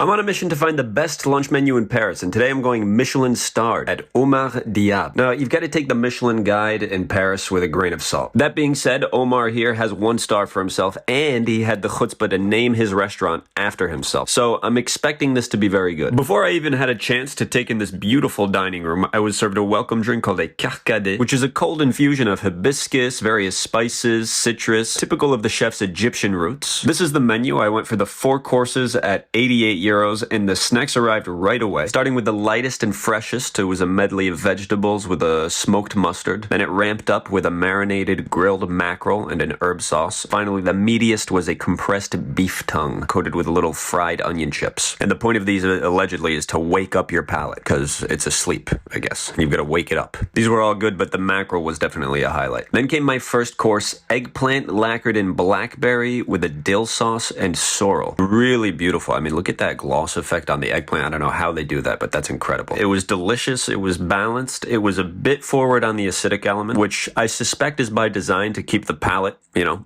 I'm on a mission to find the best lunch menu in Paris, and today I'm going Michelin starred at Omar Diab. Now, you've got to take the Michelin guide in Paris with a grain of salt. That being said, Omar here has 1 star for himself, and he had the chutzpah to name his restaurant after himself. So I'm expecting this to be very good. Before I even had a chance to take in this beautiful dining room, I was served a welcome drink called a carcade, which is a cold infusion of hibiscus, various spices, citrus, typical of the chef's Egyptian roots. This is the menu. I went for the 4 courses at 88 euros, and the snacks arrived right away. Starting with the lightest and freshest, it was a medley of vegetables with a smoked mustard. Then it ramped up with a marinated grilled mackerel and an herb sauce. Finally, the meatiest was a compressed beef tongue coated with little fried onion chips. And the point of these allegedly is to wake up your palate, because it's asleep, I guess. You've got to wake it up. These were all good, but the mackerel was definitely a highlight. Then came my first course, eggplant lacquered in blackberry with a dill sauce and sorrel. Really beautiful. I mean, look at that gloss effect on the eggplant. I don't know how they do that, but that's incredible. It was delicious. It was balanced. It was a bit forward on the acidic element, which I suspect is by design to keep the palate,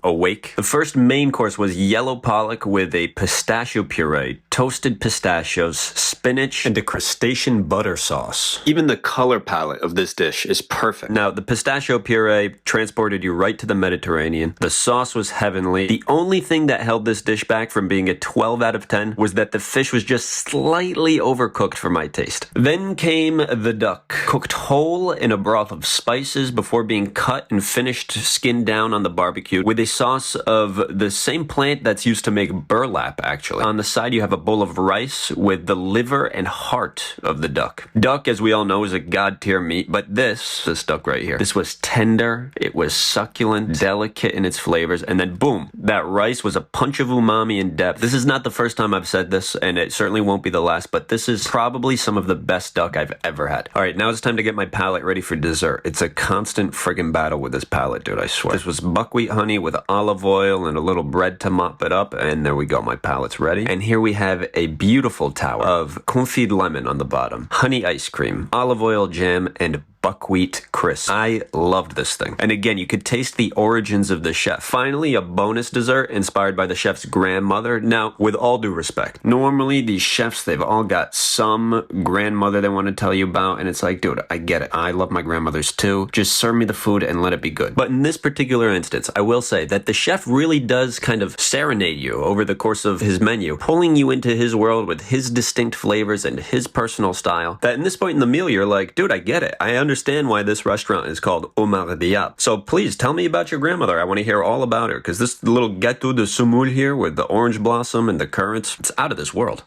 awake. The first main course was yellow pollock with a pistachio puree, toasted pistachios, spinach, and a crustacean butter sauce. Even the color palette of this dish is perfect. Now, the pistachio puree transported you right to the Mediterranean. The sauce was heavenly. The only thing that held this dish back from being a 12 out of 10 was that the fish was just slightly overcooked for my taste. Then came the duck, cooked whole in a broth of spices before being cut and finished skinned down on the barbecue with a sauce of the same plant that's used to make burlap, actually. On the side, you have a bowl of rice with the liver and heart of the duck. Duck, as we all know, is a god-tier meat, but this duck right here, this was tender, it was succulent, delicate in its flavors, and then boom, that rice was a punch of umami in depth. This is not the first time I've said this, and it certainly won't be the last, but this is probably some of the best duck I've ever had. All right, now it's time to get my palate ready for dessert. It's a constant friggin' battle with this palate, dude, I swear. This was buckwheat honey with olive oil and a little bread to mop it up, and there we go, my palate's ready. And here we have a beautiful tower of confit lemon on the bottom, honey ice cream, olive oil jam, and buckwheat crisp. I loved this thing. And again, you could taste the origins of the chef. Finally, a bonus dessert inspired by the chef's grandmother. Now, with all due respect, normally these chefs, they've all got some grandmother they want to tell you about, and it's like, dude, I get it. I love my grandmothers too. Just serve me the food and let it be good. But in this particular instance, I will say that the chef really does kind of serenade you over the course of his menu, pulling you into his world with his distinct flavors and his personal style, that in this point in the meal, you're like, dude, I get it. I understand why this restaurant is called Omar Diab. So please tell me about your grandmother. I want to hear all about her, because this little gâteau de semoule here with the orange blossom and the currants, it's out of this world.